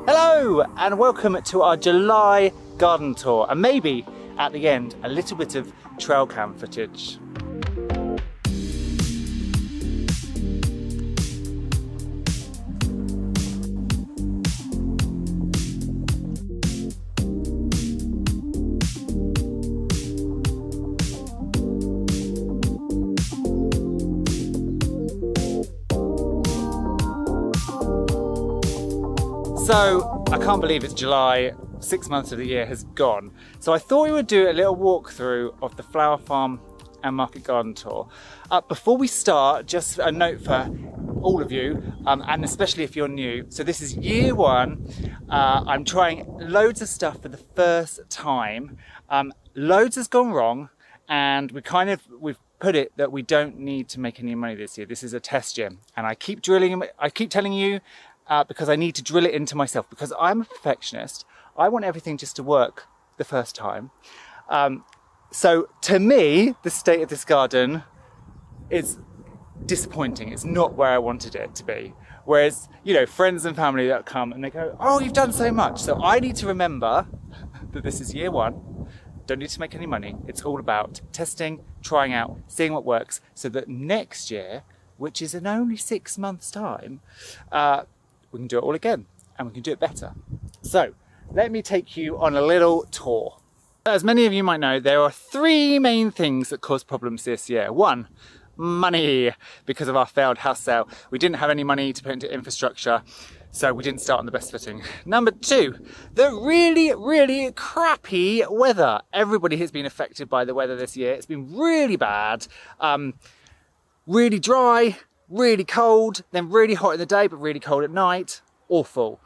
Hello and welcome to our July garden tour, and maybe at the end a little bit of trail cam footage. So, I can't believe it's July, 6 months of the year has gone. So I thought we would do a little walkthrough of the flower farm and market garden tour. Before we start, just a note for all of you, and especially if you're new. So this is year one. I'm trying loads of stuff for the first time. Loads has gone wrong, and we've put it that we don't need to make any money this year. This is a test year, and I keep telling you, because I need to drill it into myself, because I'm a perfectionist. I want everything just to work the first time. So to me, the state of this garden is disappointing. It's not where I wanted it to be. Whereas, you know, friends and family that come and they go, oh, you've done so much. So I need to remember that this is year one. Don't need to make any money. It's all about testing, trying out, seeing what works, so that next year, which is in only 6 months' time, we can do it all again, and we can do it better. So let me take you on a little tour. As many of you might know, there are 3 main things that cause problems this year. 1, money, because of our failed house sale. We didn't have any money to put into infrastructure, so we didn't start on the best footing. Number 2, the really, really crappy weather. Everybody has been affected by the weather this year. It's been really bad, really dry, really cold, then really hot in the day, but really cold at night. Awful.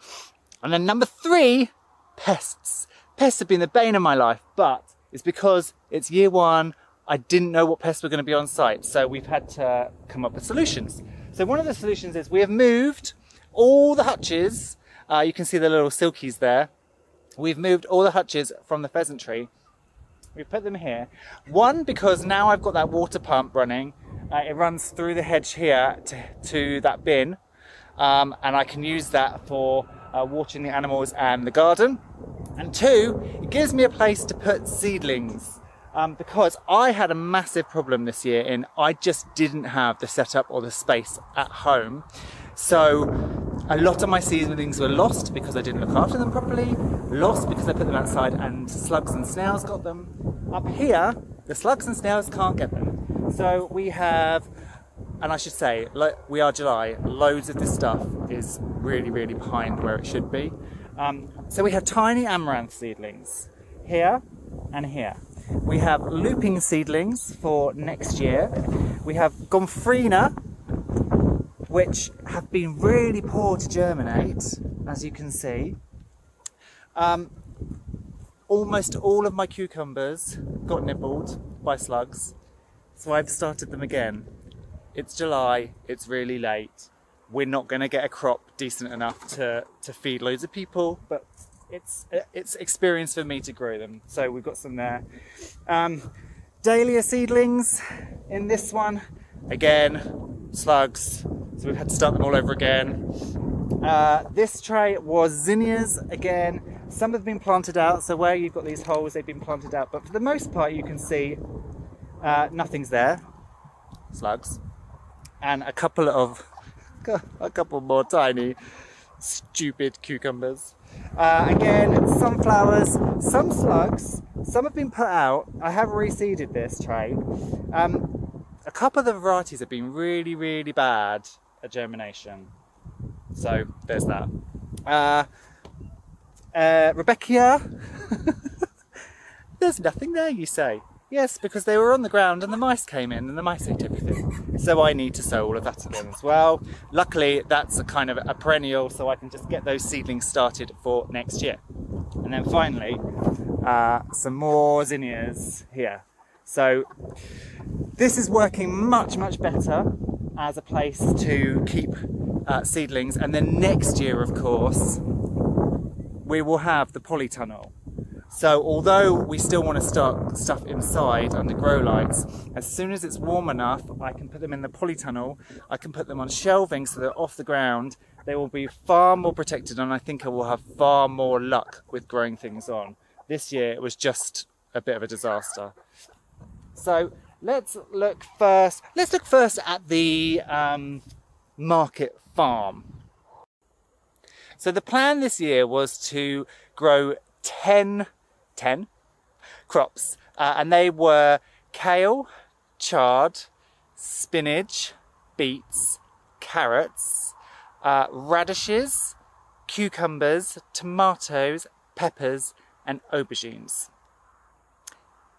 And then number 3, pests. Pests have been the bane of my life, but it's because it's year one. I didn't know what pests were going to be on site, so we've had to come up with solutions. So one of the solutions is we have moved all the hutches. You can see the little silkies there. We've moved all the hutches from the pheasant tree. We've put them here. 1, because now I've got that water pump running. It runs through the hedge here to that bin, and I can use that for watering the animals and the garden. And 2, it gives me a place to put seedlings, because I had a massive problem this year in I just didn't have the setup or the space at home. So a lot of my seedlings were lost because I didn't look after them properly, lost because I put them outside and slugs and snails got them. Up here, the slugs and snails can't get them. So we have, and I should say, we are July, loads of this stuff is really, really behind where it should be. So we have tiny amaranth seedlings here and here. We have looping seedlings for next year. We have gomphrena, which have been really poor to germinate, as you can see. Almost all of my cucumbers got nibbled by slugs, so I've started them again. It's July, it's really late. We're not going to get a crop decent enough to feed loads of people, but it's experience for me to grow them. So we've got some there. Dahlia seedlings in this one. Again, slugs, so we've had to start them all over again. This tray was zinnias again. Some have been planted out, so where you've got these holes, they've been planted out. But for the most part, you can see nothing's there. Slugs. And a couple more tiny, stupid cucumbers. Again, sunflowers, some slugs, some have been put out. I have reseeded this tray. A couple of the varieties have been really, really bad at germination. So there's that. Rebecca, there's nothing there, you say. Yes, because they were on the ground and the mice came in and the mice ate everything. So I need to sow all of that again as well. Luckily, that's a kind of a perennial, so I can just get those seedlings started for next year. And then finally, some more zinnias here. So this is working much, much better as a place to keep seedlings. And then next year, of course, we will have the polytunnel. So although we still want to start stuff inside under grow lights, as soon as it's warm enough, I can put them in the polytunnel. I can put them on shelving so they're off the ground, they will be far more protected, and I think I will have far more luck with growing things on. This year it was just a bit of a disaster. So let's look first at the market farm. So the plan this year was to grow 10 crops, and they were kale, chard, spinach, beets, carrots, radishes, cucumbers, tomatoes, peppers, and aubergines.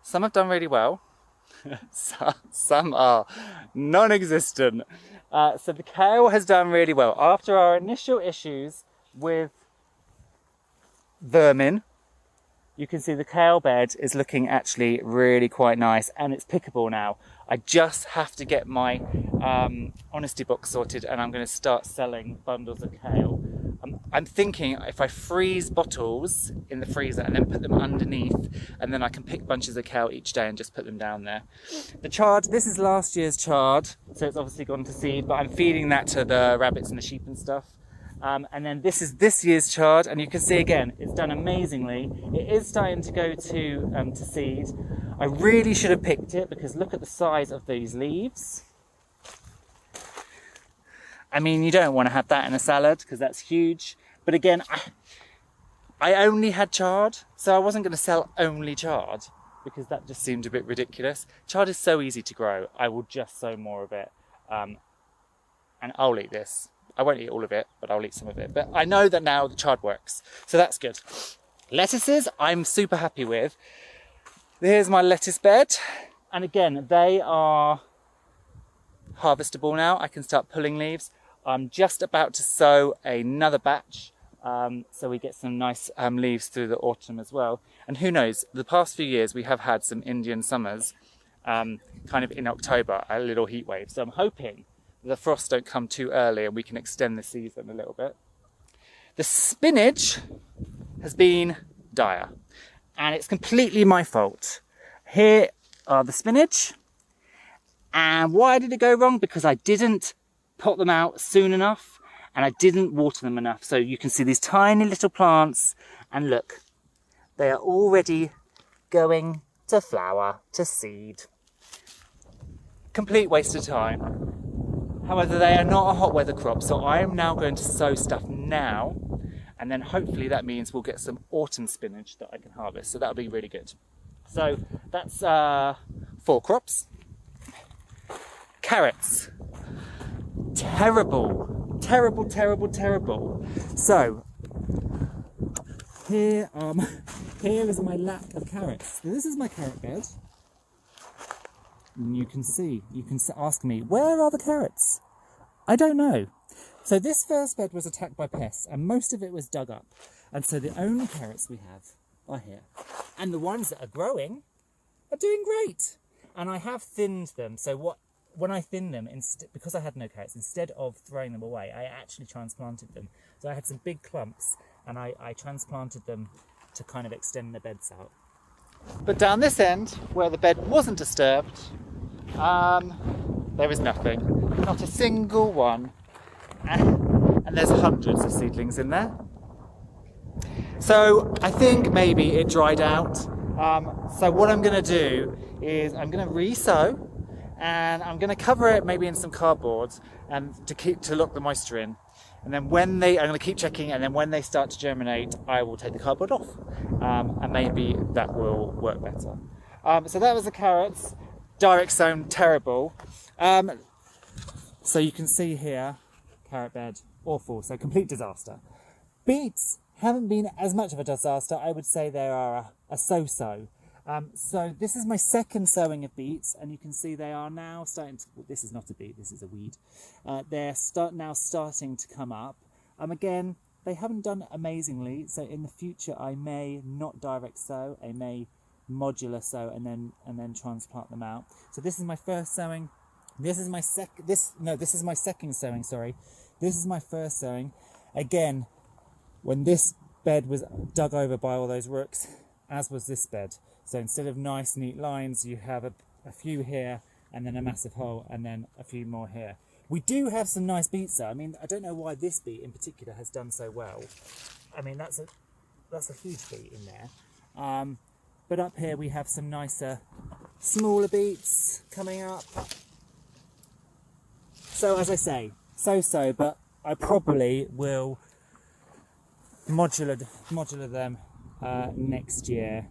Some have done really well. Some are non-existent. So the kale has done really well. After our initial issues with vermin, you can see the kale bed is looking actually really quite nice, and it's pickable now. I just have to get my honesty box sorted, and I'm going to start selling bundles of kale. I'm thinking if I freeze bottles in the freezer and then put them underneath, and then I can pick bunches of kale each day and just put them down there. The chard, this is last year's chard, so it's obviously gone to seed, but I'm feeding that to the rabbits and the sheep and stuff. And then this is this year's chard, and you can see again, it's done amazingly. It is starting to go to seed. I really should have picked it, because look at the size of these leaves. I mean, you don't want to have that in a salad because that's huge. But again, I only had chard, so I wasn't going to sell only chard because that just seemed a bit ridiculous. Chard is so easy to grow. I will just sow more of it, and I'll eat this. I won't eat all of it, but I'll eat some of it. But I know that now the chard works, so that's good. Lettuces, I'm super happy with. Here's my lettuce bed, and again, they are harvestable now. I can start pulling leaves. I'm just about to sow another batch, so we get some nice leaves through the autumn as well. And who knows, the past few years we have had some Indian summers, kind of in October, a little heat wave. So I'm hoping the frosts don't come too early and we can extend the season a little bit. The spinach has been dire, and it's completely my fault. Here are the spinach. And why did it go wrong? Because I didn't pot them out soon enough, and I didn't water them enough. So you can see these tiny little plants, and look, they are already going to flower, to seed. Complete waste of time. However, they are not a hot weather crop, so I am now going to sow stuff now, and then hopefully that means we'll get some autumn spinach that I can harvest. So that'll be really good. So that's 4 crops. Carrots. Terrible. So here is my lack of carrots. This is my carrot bed. And you can ask me, where are the carrots? I don't know. So this first bed was attacked by pests, and most of it was dug up. And so the only carrots we have are here. And the ones that are growing are doing great. And I have thinned them. So when I thinned them, because I had no carrots, instead of throwing them away, I actually transplanted them. So I had some big clumps, and I transplanted them to kind of extend the beds out. But down this end, where the bed wasn't disturbed, there is nothing. Not a single one. And there's hundreds of seedlings in there. So I think maybe it dried out. So what I'm going to do is I'm going to re-sow, and I'm going to cover it maybe in some cardboard and to lock the moisture in. And then I'm going to keep checking, and then when they start to germinate, I will take the cardboard off, and maybe that will work better. So that was the carrots. Direct sown, terrible. So you can see here, carrot bed, awful. So complete disaster. Beets haven't been as much of a disaster. I would say they are a so-so. So this is my second sowing of beets, and you can see they are now starting to, this is not a beet, this is a weed. They're now starting to come up. Again, they haven't done amazingly, so in the future I may not direct sow, I may modular sow and then transplant them out. So this is my first sowing. This is my second sowing, sorry. This is my first sowing. Again, when this bed was dug over by all those rooks, as was this bed. So instead of nice, neat lines, you have a few here, and then a massive hole, and then a few more here. We do have some nice beets though. I mean, I don't know why this beet in particular has done so well. I mean, that's a huge beet in there. But up here we have some nicer, smaller beets coming up. So as I say, so, but I probably will modular them next year,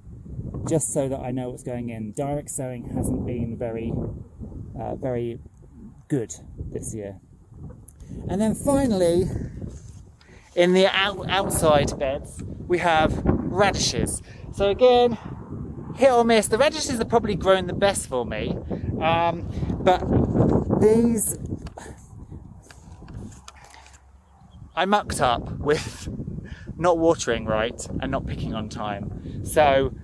just so that I know what's going in. Direct sowing hasn't been very good this year. And then finally, in the outside beds, we have radishes. So again, hit or miss. The radishes have probably grown the best for me, but these I mucked up with not watering right and not picking on time. So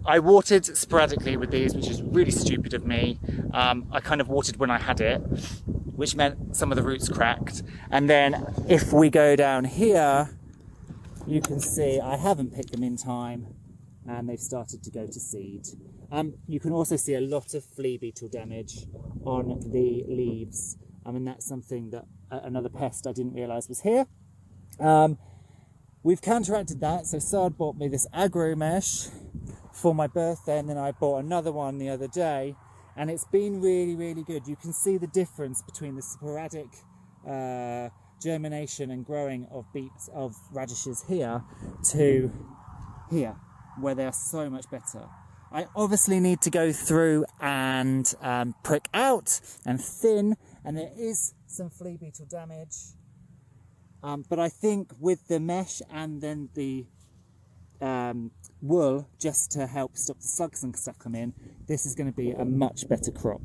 I watered sporadically with these, which is really stupid of me. I kind of watered when I had it, which meant some of the roots cracked. And then if we go down here, you can see I haven't picked them in time and they've started to go to seed. You can also see a lot of flea beetle damage on the leaves. And that's something that another pest I didn't realise was here. We've counteracted that, so Sard bought me this agro mesh for my birthday, and then I bought another one the other day, and it's been really, really good. You can see the difference between the sporadic germination and growing of radishes here to here, where they are so much better. I obviously need to go through and prick out and thin, and there is some flea beetle damage. But I think with the mesh and then the wool, just to help stop the slugs and stuff come in, this is going to be a much better crop.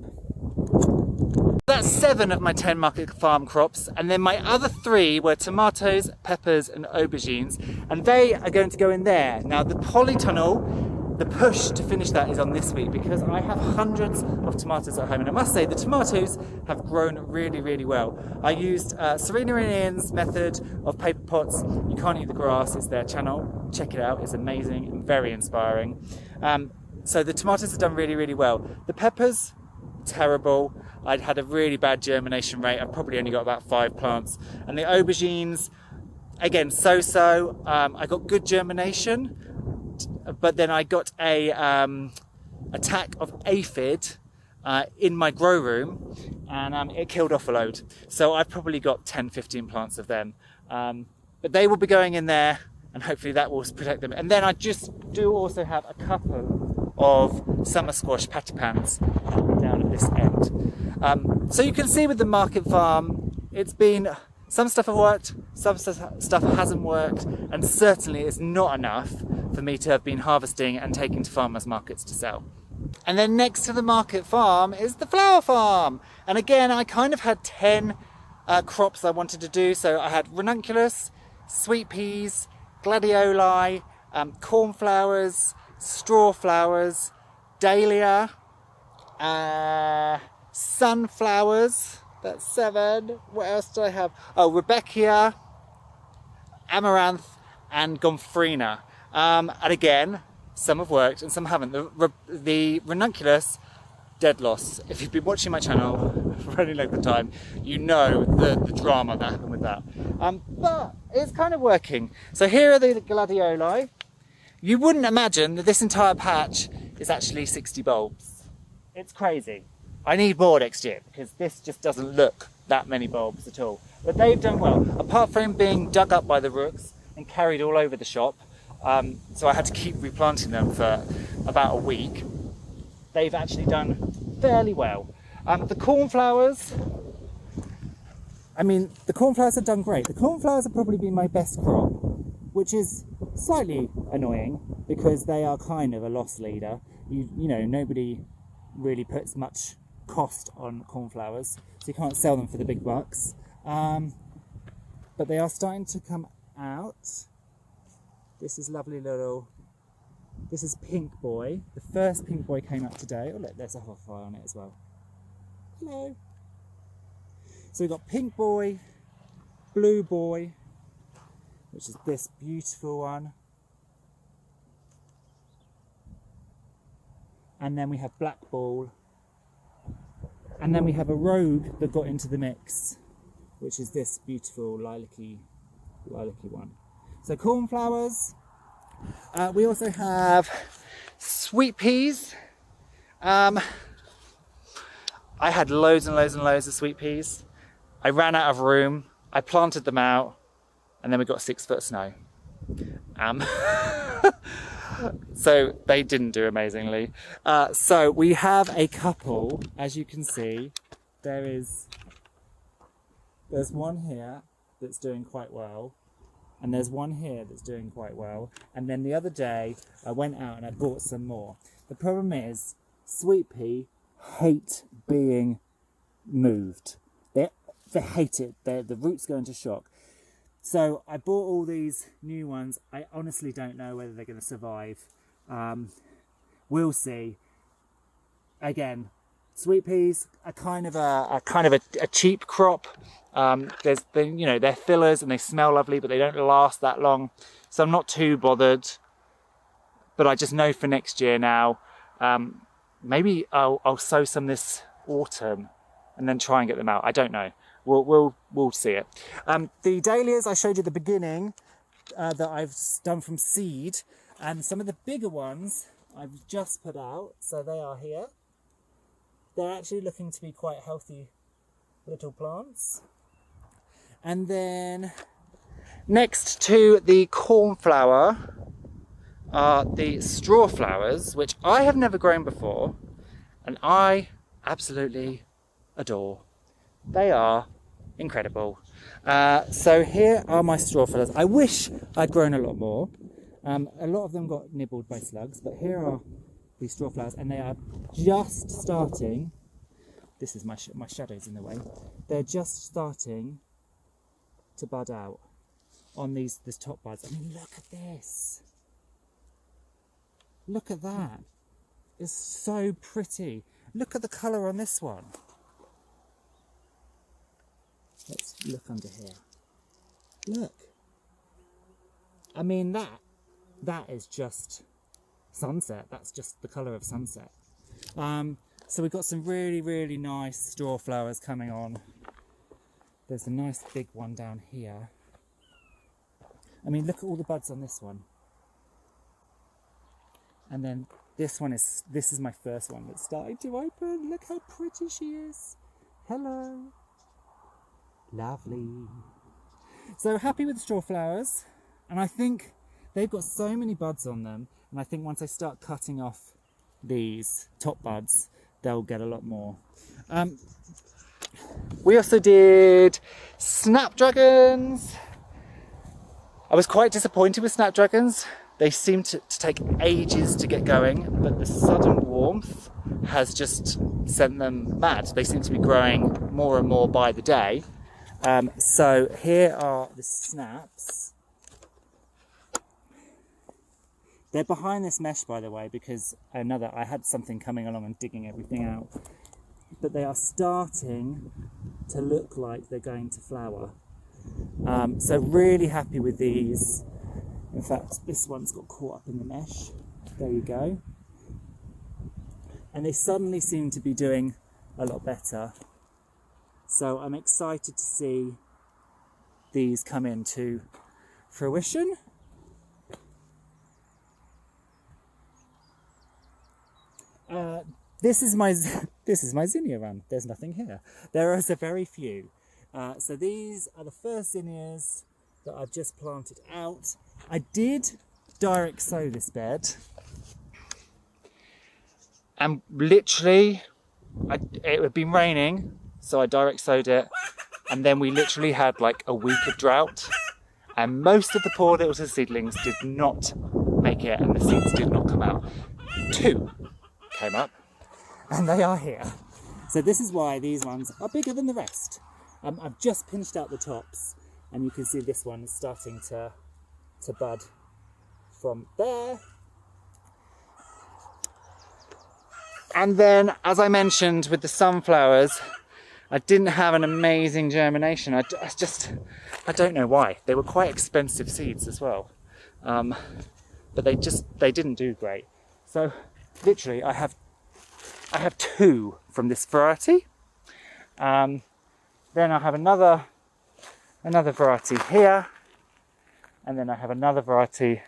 That's 7 of my 10 market farm crops, and then my other 3 were tomatoes, peppers and aubergines, and they are going to go in there. Now the polytunnel, the push to finish that is on this week, because I have hundreds of tomatoes at home, and I must say the tomatoes have grown really, really well. I used Serena and Ian's method of paper pots. You can't eat the grass, it's their channel. Check it out, it's amazing and very inspiring. So the tomatoes have done really, really well. The peppers, terrible. I'd had a really bad germination rate. I've probably only got about 5 plants. And the aubergines, again, so-so. I got good germination, but then I got a attack of aphid in my grow room, and it killed off a load. So I've probably got 10-15 plants of them. But they will be going in there, and hopefully that will protect them. And then I just do also have a couple of summer squash patipans down at this end. So you can see with the market farm, it's been, some stuff have worked, some stuff hasn't worked, and certainly it's not enough for me to have been harvesting and taking to farmers markets to sell. And then next to the market farm is the flower farm. And again, I kind of had 10 crops I wanted to do. So I had ranunculus, sweet peas, gladioli, cornflowers, straw flowers, dahlia, sunflowers, that's 7. What else do I have? Oh, Rebecca, amaranth, and gomphrena. And again, some have worked and some haven't. The ranunculus, dead loss. If you've been watching my channel for any length of time, you know the drama that happened with that. But it's kind of working. So here are the gladioli. You wouldn't imagine that this entire patch is actually 60 bulbs. It's crazy. I need more next year because this just doesn't look that many bulbs at all. But they've done well, apart from being dug up by the rooks and carried all over the shop. So I had to keep replanting them for about a week. They've actually done fairly well. The cornflowers, I mean, the cornflowers have done great. The cornflowers have probably been my best crop, which is slightly annoying because they are kind of a loss leader. You know, nobody really puts much cost on cornflowers, so you can't sell them for the big bucks. But they are starting to come out. This is lovely little, this is Pink Boy. The first Pink Boy came up today. Oh look, there's a hoverfly on it as well. Hello. So we've got Pink Boy, Blue Boy, which is this beautiful one. And then we have Black Ball. And then we have a rogue that got into the mix. which is this beautiful lilac-y one. So cornflowers. We also have sweet peas. I had loads and loads and loads of sweet peas. I ran out of room. I planted them out, and then we got 6 foot of snow. So they didn't do amazingly. So we have a couple, as you can see. There's one here that's doing quite well, and there's one here that's doing quite well. And then the other day I went out and I bought some more. The problem is sweet pea hate being moved. They hate it. The roots go into shock. So I bought all these new ones. I honestly don't know whether they're going to survive. We'll see. Again, sweet peas are kind of a cheap crop. They're fillers and they smell lovely, but they don't last that long. So I'm not too bothered. But I just know for next year now, maybe I'll sow some this autumn and then try and get them out. I don't know. We'll see it. The dahlias I showed you at the beginning that I've done from seed, and some of the bigger ones I've just put out. So they are here. They're actually looking to be quite healthy little plants. And then next to the cornflower are the straw flowers, which I have never grown before, and I absolutely adore. They are incredible. So here are my straw flowers. I wish I'd grown a lot more. A lot of them got nibbled by slugs, but here are these straw flowers, and they are just starting. This is my shadows in the way. They're just starting to bud out on these top buds. I mean, look at this. Look at that. It's so pretty. Look at the colour on this one. Let's look under here. Look. I mean, that is just sunset. That's just the colour of sunset. So we've got some really, really nice straw flowers coming on. There's a nice big one down here. I mean, look at all the buds on this one. And then this is my first one that's starting to open. Look how pretty she is. Hello. Lovely. So happy with the straw flowers. And I think they've got so many buds on them. And I think once I start cutting off these top buds, they'll get a lot more. We also did snapdragons. I was quite disappointed with snapdragons. They seem to take ages to get going, but the sudden warmth has just sent them mad. They seem to be growing more and more by the day. So here are the snaps. They're behind this mesh, by the way, because I had something coming along and digging everything out. But they are starting to look like they're going to flower. So really happy with these. In fact, this one's got caught up in the mesh. There you go. And they suddenly seem to be doing a lot better. So I'm excited to see these come into fruition. This is my zinnia run. There's nothing here. There are very few. So these are the first zinnias that I've just planted out. I did direct sow this bed, and literally it had been raining, so I direct sowed it, and then we literally had like a week of drought, and most of the poor little seedlings did not make it, and the seeds did not come out. 2 came up, and they are here. So this is why these ones are bigger than the rest. I've just pinched out the tops, and you can see this one is starting to bud from there. And then, as I mentioned with the sunflowers, I didn't have an amazing germination. I don't know why. They were quite expensive seeds as well, but they didn't do great. So literally, I have 2 from this variety. Then I have another another variety here, and then I have another variety,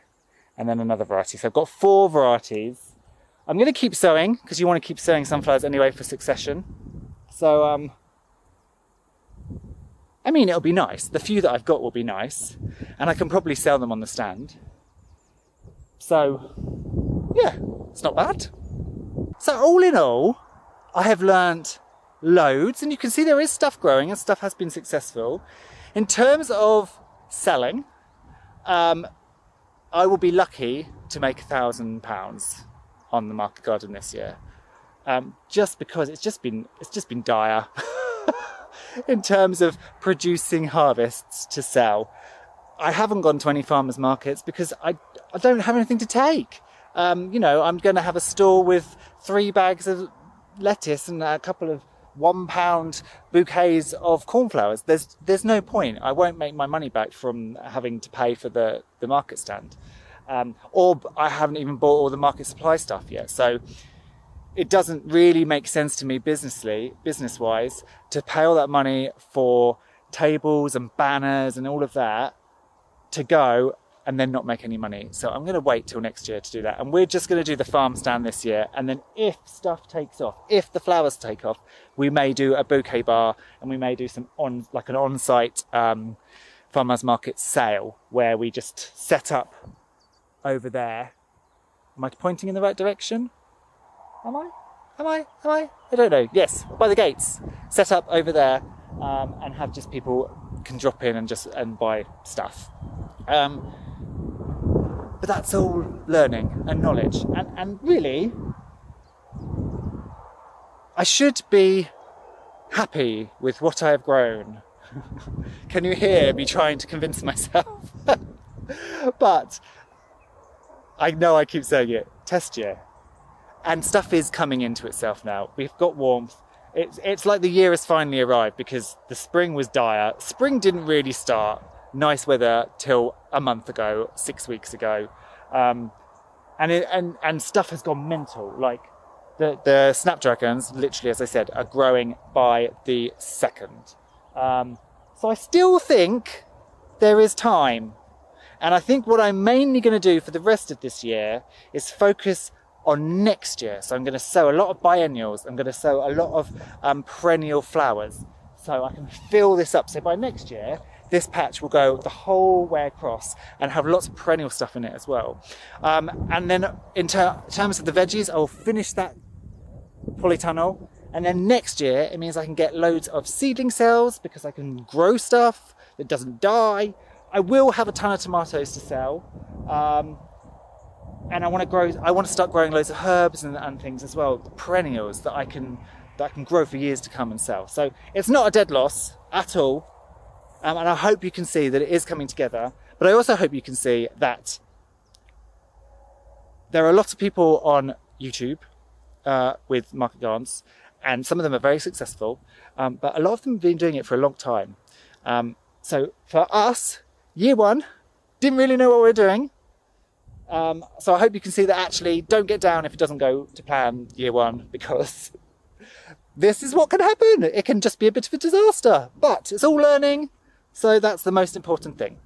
and then another variety. So I've got 4 varieties. I'm going to keep sowing because you want to keep sowing sunflowers anyway for succession. So, I mean, it'll be nice. The few that I've got will be nice, and I can probably sell them on the stand. So, yeah, it's not bad. So all in all, I have learnt loads, and you can see there is stuff growing and stuff has been successful. In terms of selling, I will be lucky to make £1,000 on the market garden this year, just because it's just been dire in terms of producing harvests to sell. I haven't gone to any farmers markets because I don't have anything to take. You know, I'm going to have a store with 3 bags of lettuce and a couple of £1 bouquets of cornflowers. There's no point. I won't make my money back from having to pay for the market stand. Or I haven't even bought all the market supply stuff yet. So it doesn't really make sense to me business-wise to pay all that money for tables and banners and all of that to go and then not make any money. So I'm going to wait till next year to do that. And we're just going to do the farm stand this year. And then if stuff takes off, if the flowers take off, we may do a bouquet bar, and we may do some an on-site farmers market sale where we just set up over there. Am I pointing in the right direction? Am I? I don't know. Yes, by the gates. Set up over there, and have just people can drop in and buy stuff. But that's all learning and knowledge. And really, I should be happy with what I have grown. Can you hear me trying to convince myself? But I know I keep saying it, test year. And stuff is coming into itself now. We've got warmth. It's like the year has finally arrived because the spring was dire. Spring didn't really start nice weather till a month ago, 6 weeks ago. And stuff has gone mental. Like the snapdragons, literally, as I said, are growing by the second. So I still think there is time. And I think what I'm mainly going to do for the rest of this year is focus on next year. So I'm going to sow a lot of biennials. I'm going to sow a lot of perennial flowers. So I can fill this up. So by next year, this patch will go the whole way across and have lots of perennial stuff in it as well. And then in terms of the veggies, I'll finish that polytunnel. And then next year, it means I can get loads of seedling cells because I can grow stuff that doesn't die. I will have a ton of tomatoes to sell. And I want to start growing loads of herbs and things as well, perennials that I can grow for years to come and sell. So it's not a dead loss at all. And I hope you can see that it is coming together. But I also hope you can see that there are lots of people on YouTube with market gardens, and some of them are very successful. But a lot of them have been doing it for a long time. So for us, year one, didn't really know what we were doing. So I hope you can see that actually don't get down if it doesn't go to plan year one, because this is what can happen. It can just be a bit of a disaster, but it's all learning. So that's the most important thing.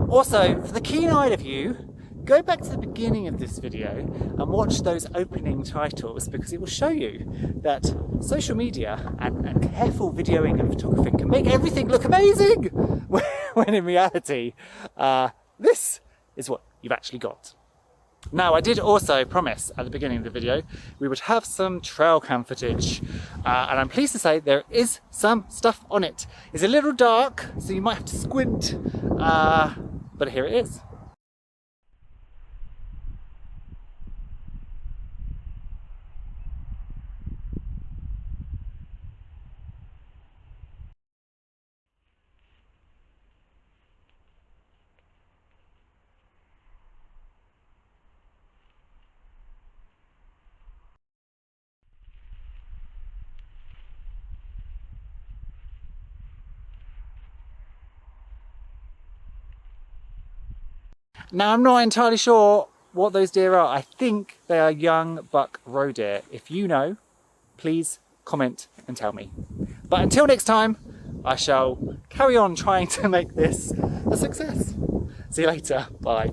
Also, for the keen-eyed of you, go back to the beginning of this video and watch those opening titles, because it will show you that social media and careful videoing and photographing can make everything look amazing, when in reality, this is what you've actually got. Now, I did also promise at the beginning of the video we would have some trail cam footage, and I'm pleased to say there is some stuff on it. It's a little dark, so you might have to squint, but here it is. Now, I'm not entirely sure what those deer are. I think they are young buck roe deer. If you know, please comment and tell me. But until next time, I shall carry on trying to make this a success. See you later. Bye.